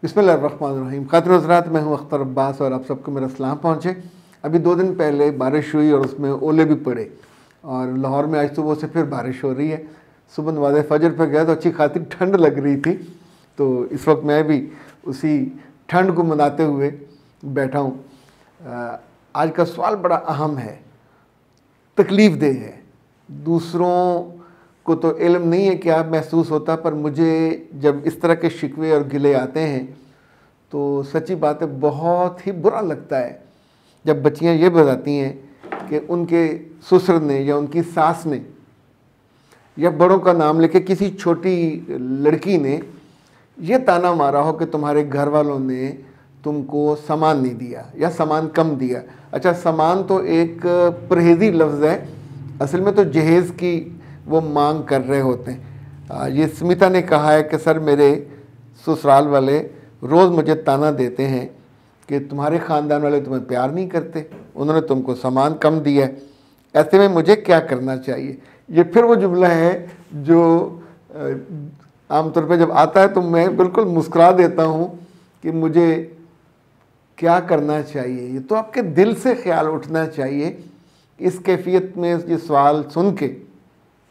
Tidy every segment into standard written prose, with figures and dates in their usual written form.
बिस्मिल्लाहिर्रहमानिर्रहीम। खातिन हज़रात, मैं हूँ अख्तर अब्बास और आप सबको मेरा सलाम पहुँचे। अभी 2 दिन पहले बारिश हुई और उसमें ओले भी पड़े और लाहौर में आज सुबह से फिर बारिश हो रही है। सुबह नमाज़ फ़जर पर गया तो अच्छी खासी ठंड लग रही थी, तो इस वक्त मैं भी उसी ठंड को मनाते हुए बैठा हूँ। आज का सवाल बड़ा अहम है, तकलीफ़ देह है। दूसरों को तो इल्म नहीं है क्या महसूस होता, पर मुझे जब इस तरह के शिकवे और गिले आते हैं तो सच्ची बात है बहुत ही बुरा लगता है। जब बच्चियां ये बताती हैं कि उनके ससुर ने या उनकी सास ने या बड़ों का नाम लेके किसी छोटी लड़की ने ये ताना मारा हो कि तुम्हारे घर वालों ने तुमको सामान नहीं दिया या सामान कम दिया। अच्छा, सामान तो एक परहेज़ी लफ्ज़ है, असल में तो जहेज़ की वो मांग कर रहे होते हैं। ये स्मिता ने कहा है कि सर मेरे ससुराल वाले रोज़ मुझे ताना देते हैं कि तुम्हारे ख़ानदान वाले तुम्हें प्यार नहीं करते, उन्होंने तुमको सामान कम दिया है, ऐसे में मुझे क्या करना चाहिए। ये फिर वो जुमला है जो आमतौर पे जब आता है तो मैं बिल्कुल मुस्कुरा देता हूँ कि मुझे क्या करना चाहिए। ये तो आपके दिल से ख्याल उठना चाहिए। इस कैफियत में ये सवाल सुन के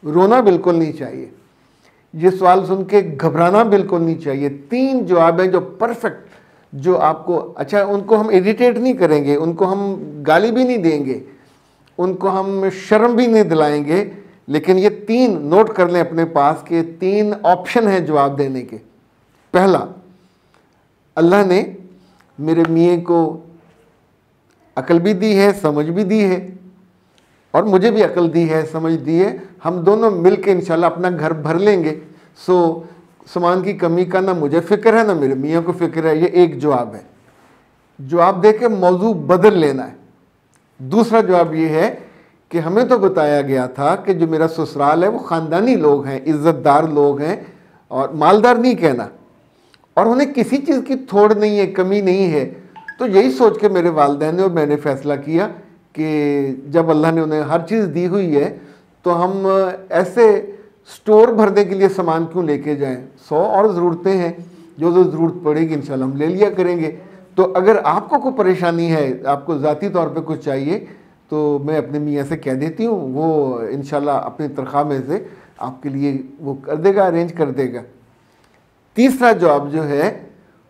रोना बिल्कुल नहीं चाहिए, ये सवाल सुन के घबराना बिल्कुल नहीं चाहिए। 3 जवाब हैं जो परफेक्ट, जो आपको, अच्छा उनको हम इरिटेट नहीं करेंगे, उनको हम गाली भी नहीं देंगे, उनको हम शर्म भी नहीं दिलाएंगे, लेकिन ये 3 नोट कर लें अपने पास के 3 ऑप्शन हैं जवाब देने के। पहला, अल्लाह ने मेरे मियाँ को अकल भी दी है, समझ भी दी है, और मुझे भी अकल दी है, समझ दी है, हम दोनों मिल के इंशाल्लाह अपना घर भर लेंगे। सो सामान की कमी का ना मुझे फ़िक्र है ना मेरे मियाँ को फ़िक्र है। ये एक जवाब है। जवाब दे के मौजू बदल लेना है। दूसरा जवाब ये है कि हमें तो बताया गया था कि जो मेरा ससुराल है वो ख़ानदानी लोग हैं, इज़्ज़तदार लोग हैं, और मालदार नहीं कहना, और उन्हें किसी चीज़ की थोड़ नहीं है, कमी नहीं है। तो यही सोच के मेरे वालिदैन ने और मैंने फ़ैसला किया कि जब अल्लाह ने उन्हें हर चीज़ दी हुई है तो हम ऐसे स्टोर भरने के लिए सामान क्यों लेके जाएं। 100 और ज़रूरतें हैं, जो ज़रूरत पड़ेगी इंशाल्लाह हम ले लिया करेंगे। तो अगर आपको कोई परेशानी है, आपको ज़ाती तौर पे कुछ चाहिए, तो मैं अपने मियाँ से कह देती हूँ, वो इंशाल्लाह अपनी तनख्वाह में से आपके लिए वो कर देगा, अरेंज कर देगा। तीसरा जवाब जो है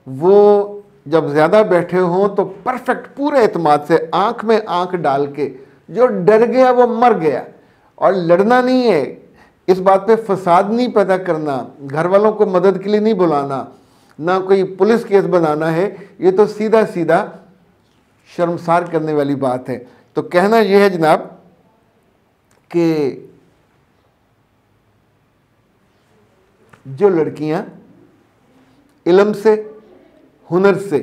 वो जब ज़्यादा बैठे हों तो परफेक्ट पूरे एतमाद से आंख में आंख डाल के, जो डर गया वो मर गया, और लड़ना नहीं है, इस बात पे फसाद नहीं पैदा करना, घर वालों को मदद के लिए नहीं बुलाना, ना कोई पुलिस केस बनाना है। ये तो सीधा सीधा शर्मसार करने वाली बात है। तो कहना यह है जनाब कि जो लड़कियां इल्म से, हुनर से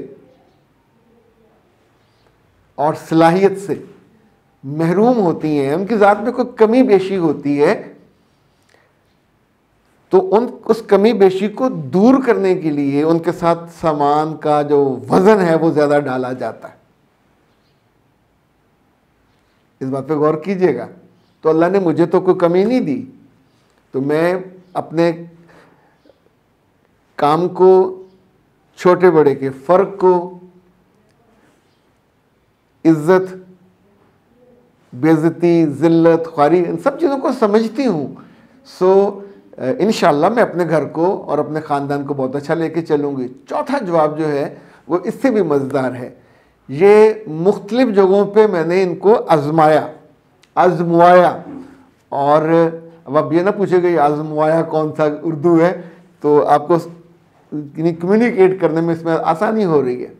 और सलाहियत से महरूम होती हैं, उनकी ज़ात में कोई कमी बेशी होती है, तो उस कमी बेशी को दूर करने के लिए उनके साथ सामान का जो वज़न है वो ज़्यादा डाला जाता है। इस बात पे गौर कीजिएगा। तो अल्लाह ने मुझे तो कोई कमी नहीं दी, तो मैं अपने काम को, छोटे बड़े के फ़र्क को, इज़्ज़त, बेइज्जती, ज़िल्लत, ख्वारी, इन सब चीज़ों को समझती हूँ। सो इंशाअल्लाह मैं अपने घर को और अपने ख़ानदान को बहुत अच्छा लेके चलूँगी। चौथा जवाब जो है वो इससे भी मज़ेदार है। ये मुख्तलिफ़ जगहों पे मैंने इनको आज़माया, और अब आप ये ना पूछेगा ये आज़माया कौन सा उर्दू है, तो आपको कम्युनिकेट करने में इसमें आसानी हो रही है।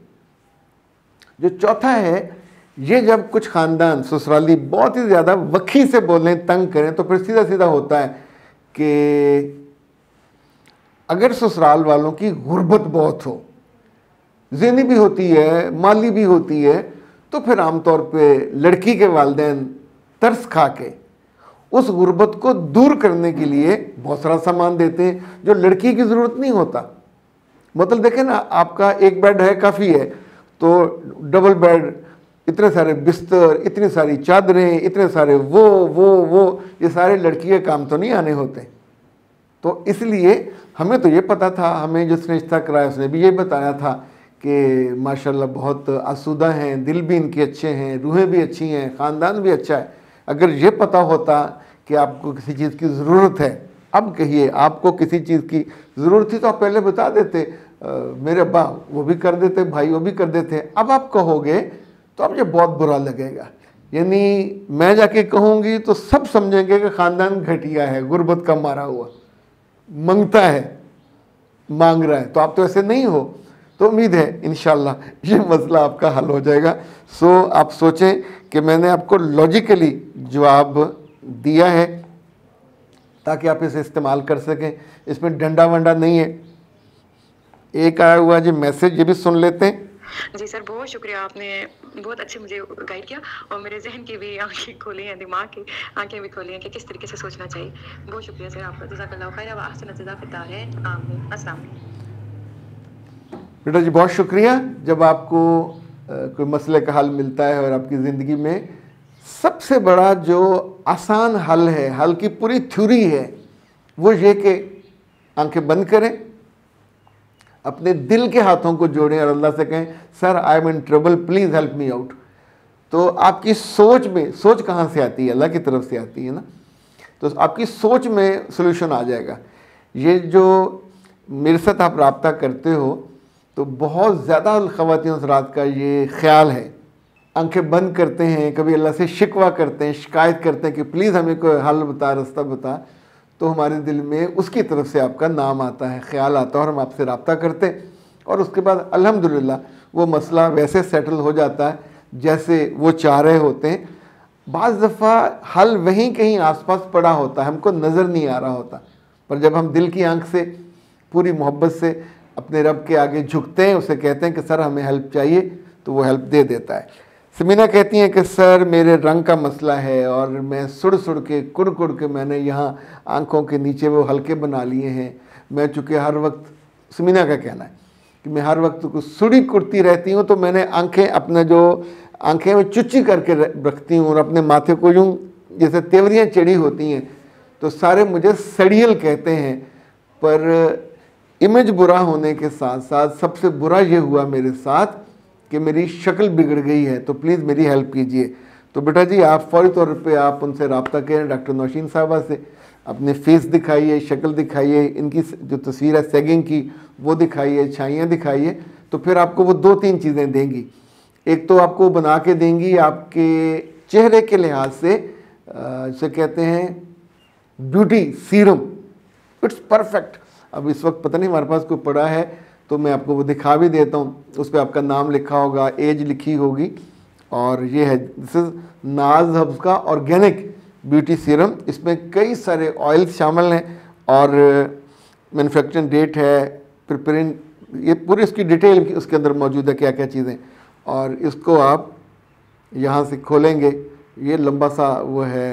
जो चौथा है, ये जब कुछ ख़ानदान ससुराली बहुत ही ज़्यादा वक्खी से बोलें, तंग करें, तो फिर सीधा सीधा होता है कि अगर ससुराल वालों की गुर्बत बहुत हो, ज़हनी भी होती है, माली भी होती है, तो फिर आमतौर पे लड़की के वालिदैन तरस खा के उस गुर्बत को दूर करने के लिए बहुत सारा सामान देते हैं जो लड़की की ज़रूरत नहीं होता। मतलब देखें ना, आपका एक बेड है, काफ़ी है, तो डबल बेड, इतने सारे बिस्तर, इतनी सारी चादरें, इतने सारे वो ये सारे लड़की के काम तो नहीं आने होते। तो इसलिए हमें तो ये पता था, हमें जिसने रिश्ता कराया उसने भी ये बताया था कि माशाल्लाह बहुत आसूदा हैं, दिल भी इनके अच्छे हैं, रूहें भी अच्छी हैं, ख़ानदान भी अच्छा है। अगर ये पता होता कि आपको किसी चीज़ की ज़रूरत है, अब कहिए आपको किसी चीज़ की ज़रूरत थी तो आप पहले बता देते, मेरे अब्बा वो भी कर देते, भाई वो भी कर देते। अब आप कहोगे तो अब ये बहुत बुरा लगेगा, यानी मैं जाके कहूँगी तो सब समझेंगे कि ख़ानदान घटिया है, गुर्बत का मारा हुआ, मंगता है, मांग रहा है। तो आप तो ऐसे नहीं हो। तो उम्मीद है इंशाल्लाह ये मसला आपका हल हो जाएगा। सो आप सोचें कि मैंने आपको लॉजिकली जवाब दिया है ताकि आप इसे इस्तेमाल कर सकें, इसमें डंडा वंडा नहीं है। एक आया हुआ जी मैसेज, ये भी सुन लेते हैं। जी सर, बहुत शुक्रिया, आपने बहुत अच्छे मुझे गाइड किया और मेरे जहन की भी आंखें खोली हैं, दिमाग की आंखें भी खोली हैं कि किस तरीके से सोचना चाहिए। बहुत शुक्रिया सर आपका, जज़ाकल्लाहु खैर व अहसन जज़ा फिद दारैन, आमीन। अस्सलाम वालेकुम। बेटा जी बहुत शुक्रिया। जब आपको कोई मसले का हल मिलता है और आपकी ज़िंदगी में सबसे बड़ा जो आसान हल है, हल की पूरी थ्योरी है, वो ये कि आंखें बंद करें, अपने दिल के हाथों को जोड़ें और अल्लाह से कहें sir I am in trouble, please help me out. तो आपकी सोच में, सोच कहाँ से आती है? अल्लाह की तरफ से आती है ना। तो आपकी सोच में सोल्यूशन आ जाएगा। ये जो मेरे साथ आप रब्ता करते हो तो बहुत ज़्यादा ख़वातीन हज़रात का ये ख्याल है, आंखें बंद करते हैं, कभी अल्लाह से शिकवा करते हैं, शिकायत करते हैं कि प्लीज़ हमें कोई हल बता, रास्ता बता। तो हमारे दिल में उसकी तरफ से आपका नाम आता है, ख्याल आता है और हम आपसे रब्ता करते हैं और उसके बाद अल्हम्दुलिल्लाह वो मसला वैसे सेटल हो जाता है जैसे वो चाह रहे होते हैं। बाज़ दफ़ा हल वहीं कहीं आसपास पड़ा होता है, हमको नज़र नहीं आ रहा होता, पर जब हम दिल की आंख से पूरी मोहब्बत से अपने रब के आगे झुकते हैं, उसे कहते हैं कि सर हमें हेल्प चाहिए, तो वो हेल्प दे देता है। समीना कहती हैं कि सर मेरे रंग का मसला है और मैं सुड़ सुड़ के कुड़ कुड़ के मैंने यहाँ आंखों के नीचे वो हल्के बना लिए हैं। मैं चूँकि हर वक्त, समीना का कहना है कि मैं हर वक्त को सुड़ी कुड़ती रहती हूँ, तो मैंने आंखें, अपने जो आंखें में चुच्ची करके रखती हूँ और अपने माथे को यूँ जैसे तेवरियाँ चढ़ी होती हैं, तो सारे मुझे सड़ियल कहते हैं। पर इमेज बुरा होने के साथ साथ सबसे बुरा ये हुआ मेरे साथ कि मेरी शक्ल बिगड़ गई है, तो प्लीज़ मेरी हेल्प कीजिए। तो बेटा जी आप फ़ौरी तौर पे आप उनसे रब्ता करें, डॉक्टर नौशीन साहबा से, अपने फेस दिखाइए, शक्ल दिखाइए, इनकी जो तस्वीर है सैगिंग की वो दिखाइए, छाइयाँ दिखाइए, तो फिर आपको वो 2-3 चीज़ें देंगी। एक तो आपको बना के देंगी आपके चेहरे के लिहाज से, इसे कहते हैं ब्यूटी सीरम, इट्स परफेक्ट। अब इस वक्त पता नहीं हमारे पास कोई पड़ा है तो मैं आपको वो दिखा भी देता हूँ। उस पर आपका नाम लिखा होगा, एज लिखी होगी, और ये है दिस इज़ नाज हब्स का ऑर्गेनिक ब्यूटी सीरम। इसमें कई सारे ऑयल्स शामिल हैं और मैन्युफैक्चरिंग डेट है, प्रिपेयरिंग, ये पूरी इसकी डिटेल उसके अंदर मौजूद है, क्या क्या चीज़ें। और इसको आप यहाँ से खोलेंगे, ये लंबा सा वो है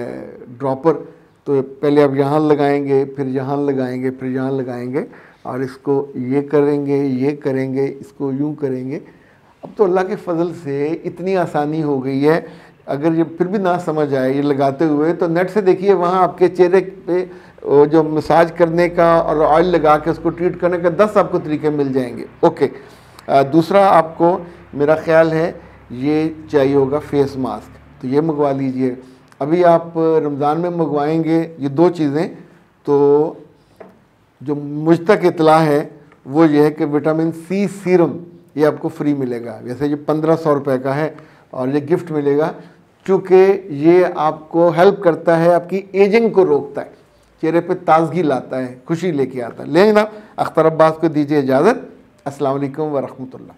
ड्रॉपर, तो पहले आप यहाँ लगाएंगे, फिर यहाँ लगाएंगे, फिर यहाँ लगाएंगे, और इसको ये करेंगे, इसको यूँ करेंगे। अब तो अल्लाह के फजल से इतनी आसानी हो गई है, अगर ये फिर भी ना समझ आए ये लगाते हुए तो नेट से देखिए, वहाँ आपके चेहरे पे जो मसाज करने का और ऑयल लगा के उसको ट्रीट करने का 10 आपको तरीके मिल जाएंगे। ओके, दूसरा आपको मेरा ख्याल है ये चाहिए होगा फेस मास्क, तो ये मंगवा लीजिए। अभी आप रमज़ान में मंगवाएंगे ये 2 चीज़ें, तो जो मुझ तक इतला है वो ये है कि विटामिन सी सीरम ये आपको फ्री मिलेगा। वैसे ये 1500 रुपये का है और ये गिफ्ट मिलेगा, चूँकि ये आपको हेल्प करता है, आपकी एजिंग को रोकता है, चेहरे पे ताजगी लाता है, खुशी लेके आता है। लेकिन आप अख्तर अब्बास को दीजिए इजाज़त। अस्सलाम वालेकुम व रहमतुल्लाह।